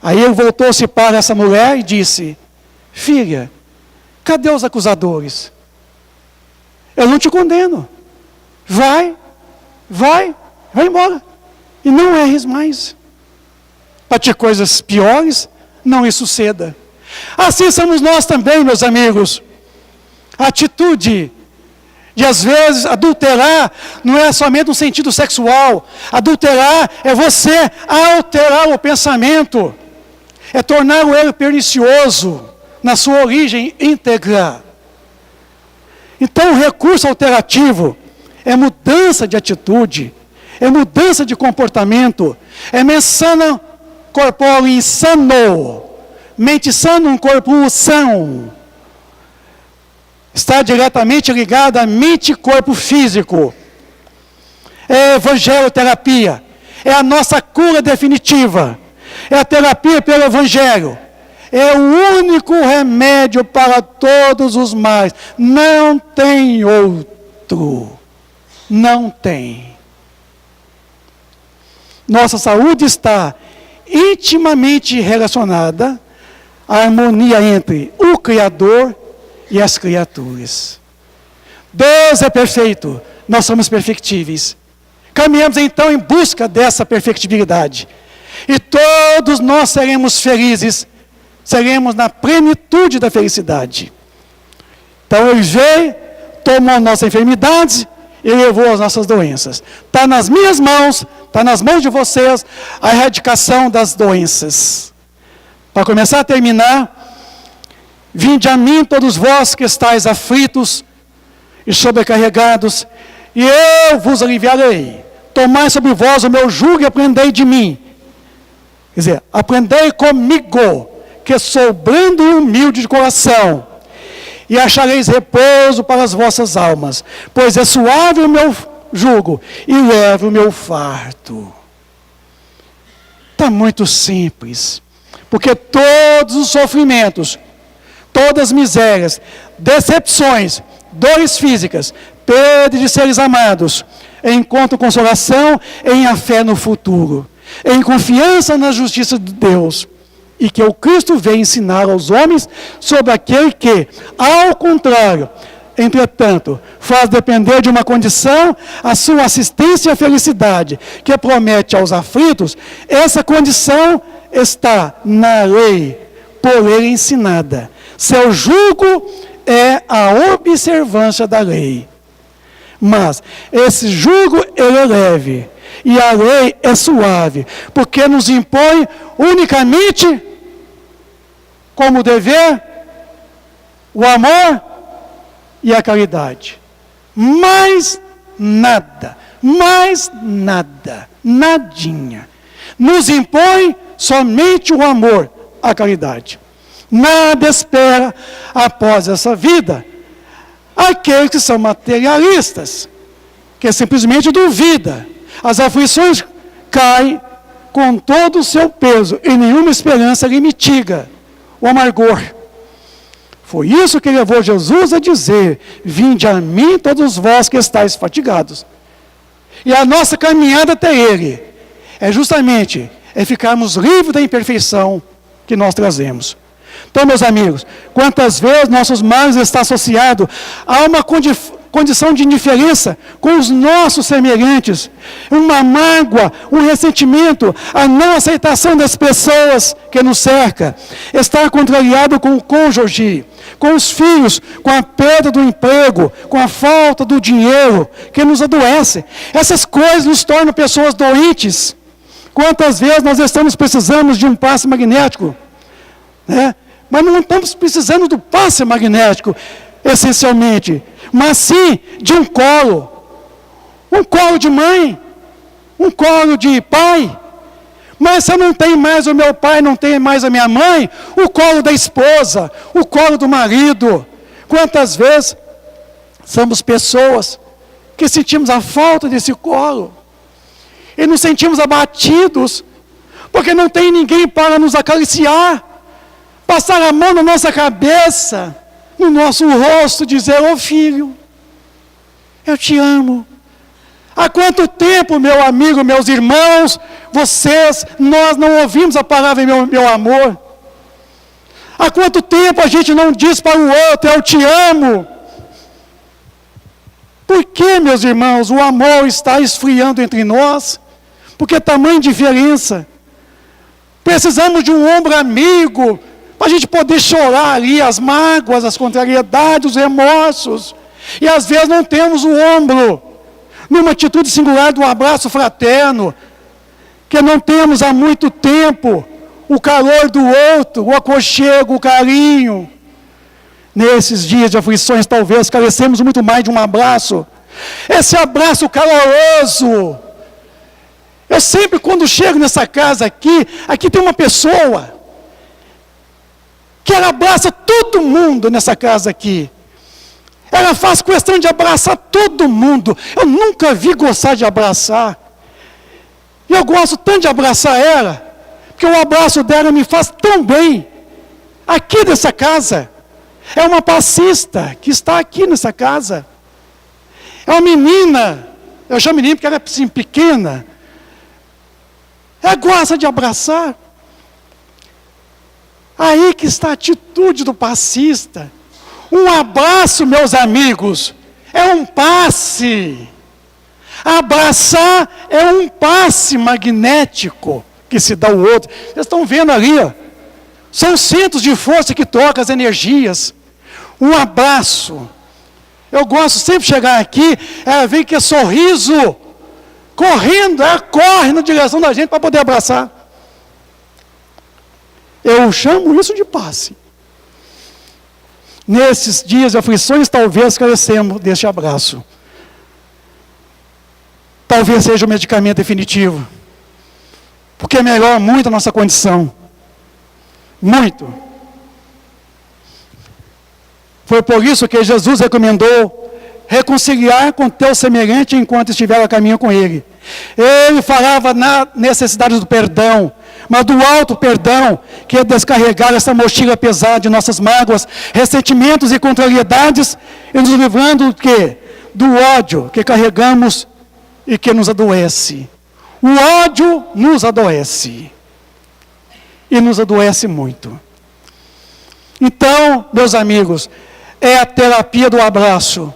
Aí ele voltou-se para essa mulher e disse: filha, cadê os acusadores? Eu não te condeno. Vai embora. E não erres mais. Para te coisas piores não lhe suceda. Assim somos nós também, meus amigos. A atitude de, às vezes, adulterar não é somente no sentido sexual. Adulterar é você alterar o pensamento. É tornar o ele pernicioso na sua origem íntegra. Então, o recurso alternativo é mudança de atitude, é mudança de comportamento, é mensana corpóreo insano, mente sana, um corpo são. Está diretamente ligado à mente e corpo físico. É evangeloterapia, é a nossa cura definitiva, é a terapia pelo Evangelho. É o único remédio para todos os males. Não tem outro. Não tem. Nossa saúde está intimamente relacionada à harmonia entre o Criador e as criaturas. Deus é perfeito, nós somos perfectíveis. Caminhamos então em busca dessa perfectibilidade. E todos nós seremos felizes, seremos na plenitude da felicidade. Então ele veio, tomou nossas enfermidades e levou as nossas doenças. Está nas minhas mãos, está nas mãos de vocês, a erradicação das doenças. Para começar a terminar, vinde a mim todos vós que estáis aflitos e sobrecarregados, e eu vos aliviarei. Tomai sobre vós o meu jugo e aprendei de mim. Quer dizer, aprendei comigo, que sou brando e humilde de coração, e achareis repouso para as vossas almas, pois é suave o meu jugo e leve o meu fardo. Está muito simples, porque todos os sofrimentos, todas as misérias, decepções, dores físicas, perda de seres amados, encontram consolação em a fé no futuro, em confiança na justiça de Deus, e que o Cristo vem ensinar aos homens sobre aquele que, ao contrário, entretanto, faz depender de uma condição a sua assistência e a felicidade, que promete aos aflitos. Essa condição está na lei, por ele ensinada. Seu jugo é a observância da lei. Mas esse jugo ele é leve, e a lei é suave, porque nos impõe unicamente como dever o amor e a caridade. Mais nada, nadinha. Nos impõe somente o amor, a caridade. Nada espera após essa vida aqueles que são materialistas, que simplesmente duvida. As aflições caem com todo o seu peso e nenhuma esperança lhe mitiga o amargor. Foi isso que levou Jesus a dizer: vinde a mim todos vós que estáis fatigados. E a nossa caminhada até Ele é justamente ficarmos livres da imperfeição que nós trazemos. Então, meus amigos, quantas vezes nossos males estão associados a uma condição de indiferença com os nossos semelhantes, uma mágoa, um ressentimento, a não aceitação das pessoas que nos cercam, estar contrariado com o cônjuge, com os filhos, com a perda do emprego, com a falta do dinheiro, que nos adoece. Essas coisas nos tornam pessoas doentes. Quantas vezes nós precisamos de um passe magnético, né? Mas não estamos precisando do passe magnético, essencialmente, mas sim de um colo de mãe, um colo de pai. Mas se eu não tenho mais o meu pai, não tenho mais a minha mãe, o colo da esposa, o colo do marido. Quantas vezes somos pessoas que sentimos a falta desse colo e nos sentimos abatidos, porque não tem ninguém para nos acariciar, passar a mão na nossa cabeça, no nosso rosto, dizer: ô filho, eu te amo. Há quanto tempo, meu amigo, meus irmãos, nós não ouvimos a palavra meu amor? Há quanto tempo a gente não diz para o outro: eu te amo? Por que, meus irmãos, o amor está esfriando entre nós? Porque tamanha diferença. Precisamos de um ombro amigo, para a gente poder chorar ali as mágoas, as contrariedades, os remorsos. E às vezes não temos o ombro, numa atitude singular do abraço fraterno, que não temos há muito tempo, o calor do outro, o aconchego, o carinho. Nesses dias de aflições, talvez carecemos muito mais de um abraço. Esse abraço caloroso. Eu sempre, quando chego nessa casa aqui tem uma pessoa que ela abraça todo mundo nessa casa aqui. Ela faz questão de abraçar todo mundo. Eu nunca vi gostar de abraçar. E eu gosto tanto de abraçar ela, porque o abraço dela me faz tão bem. Aqui nessa casa. É uma passista que está aqui nessa casa. É uma menina. Eu chamo menina porque ela é assim, pequena. gosta de abraçar. Aí que está a atitude do passista. Um abraço, meus amigos, é um passe. Abraçar é um passe magnético que se dá ao outro. Vocês estão vendo ali, ó. São centros de força que trocam as energias. Um abraço. Eu gosto sempre de chegar aqui, ela vem que é sorriso, correndo, ela corre na direção da gente para poder abraçar. Eu chamo isso de passe. Nesses dias de aflições, talvez carecemos deste abraço. Talvez seja o medicamento definitivo. Porque melhora muito a nossa condição. Muito. Foi por isso que Jesus recomendou reconciliar com teu semelhante enquanto estiver a caminho com ele. Ele falava na necessidade do perdão, mas do alto perdão, que é descarregar essa mochila pesada de nossas mágoas, ressentimentos e contrariedades, e nos livrando do quê? Do ódio que carregamos e que nos adoece. O ódio nos adoece. E nos adoece muito. Então, meus amigos, é a terapia do abraço.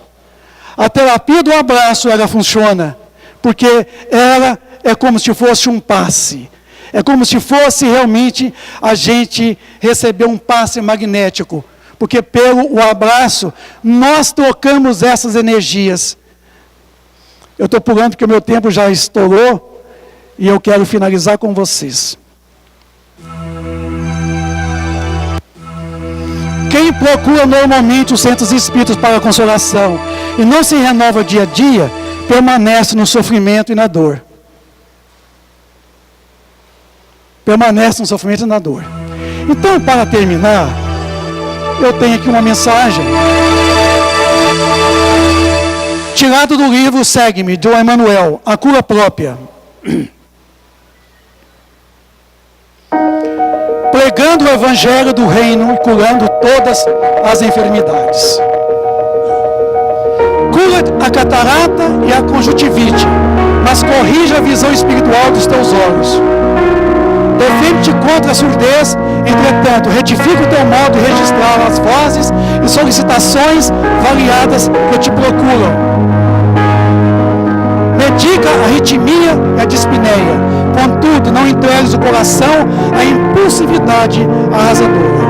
A terapia do abraço, ela funciona, porque ela é como se fosse um passe. É como se fosse realmente a gente receber um passe magnético. Porque pelo abraço, nós trocamos essas energias. Eu estou pulando porque o meu tempo já estourou, e eu quero finalizar com vocês. Quem procura normalmente os centros espíritas para a consolação e não se renova dia a dia, permanece no sofrimento e na dor. Permanece no sofrimento e na dor. Então, para terminar, eu tenho aqui uma mensagem tirada do livro Segue-me, de Emmanuel, A Cura Própria. Pregando o evangelho do reino e curando todas as enfermidades. Cura a catarata e a conjuntivite, mas corrige a visão espiritual dos teus olhos. Defende-te contra a surdez, entretanto, retifica o teu modo de registrar as vozes e solicitações variadas que te procuram. Medica a arritmia e a dispneia, contudo, não entregues o coração à impulsividade arrasadora.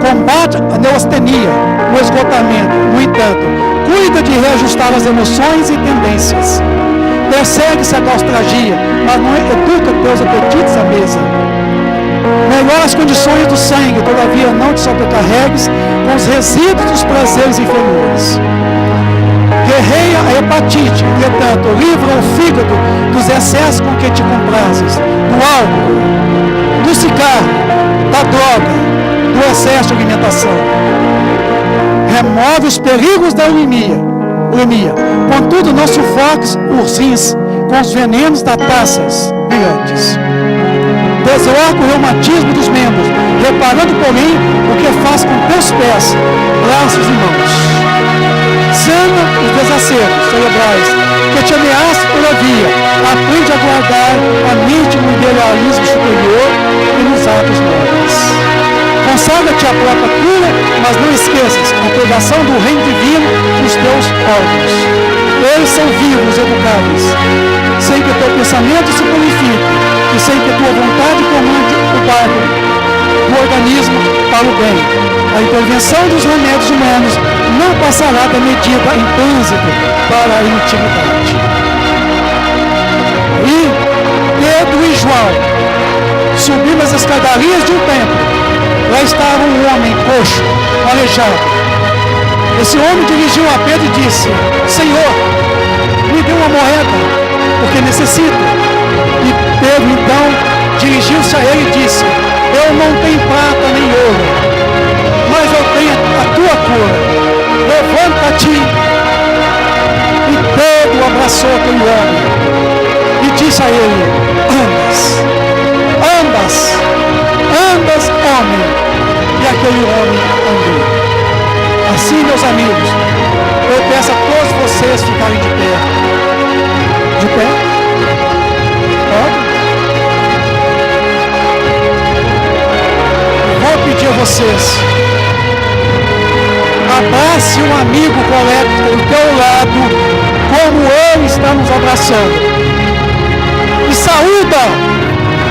Combate a neostenia, o esgotamento, no entanto, cuida de reajustar as emoções e tendências. Persegue-se a gaustragia, mas não educa teus apetites à mesa. Melhora as condições do sangue, todavia não te sobrecarregues com os resíduos dos prazeres inferiores. Guerreia a hepatite, entretanto, livra o fígado dos excessos com que te comprazes, do álcool, do cigarro, da droga, do excesso de alimentação. Remove os perigos da bulimia. Contudo, não sufoques os rins com os venenos das taças brilhantes. Desloca o reumatismo dos membros, reparando, porém, o que faz com teus pés, braços e mãos. Sana os desacertos cerebrais que te ameaçam pela via. Aprende a guardar a mente no idealismo superior e nos atos nobres. Consagra-te à própria cura, mas não esqueças a pregação do reino divino nos teus órgãos. Eles são vivos, educados, sem que teu pensamento se purifique e sem que tua vontade comande o barco do organismo para o bem. A intervenção dos remédios humanos não passará da medida em trânsito para a inutilidade. E Pedro e João subiram as escadarias de um templo. Lá estava um homem coxo, aleijado. Esse homem dirigiu a Pedro e disse: Senhor, me dê uma moeda, porque necessito. E Pedro então dirigiu-se a ele e disse: eu não tenho prata nem ouro, mas eu tenho a tua cura. Levanta-te. E Pedro abraçou aquele homem e disse a ele: andas, homem. E aquele homem andou. Assim, meus amigos, eu peço a todos vocês ficarem de pé. De pé? Pode? abraçando. E saúda,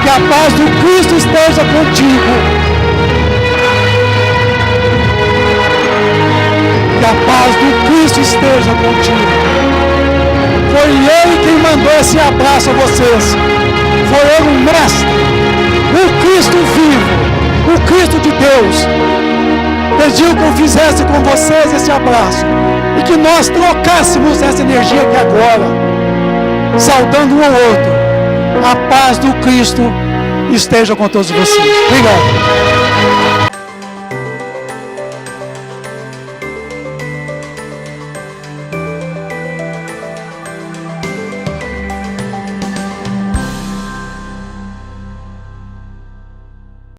que a paz do Cristo esteja contigo. Que a paz do Cristo esteja contigo. Foi Ele quem mandou esse abraço a vocês. Foi Ele o Mestre, o Cristo vivo, o Cristo de Deus. Pediu que eu fizesse com vocês esse abraço e que nós trocássemos essa energia aqui agora, saudando um ao outro. A paz do Cristo esteja com todos vocês. Obrigado.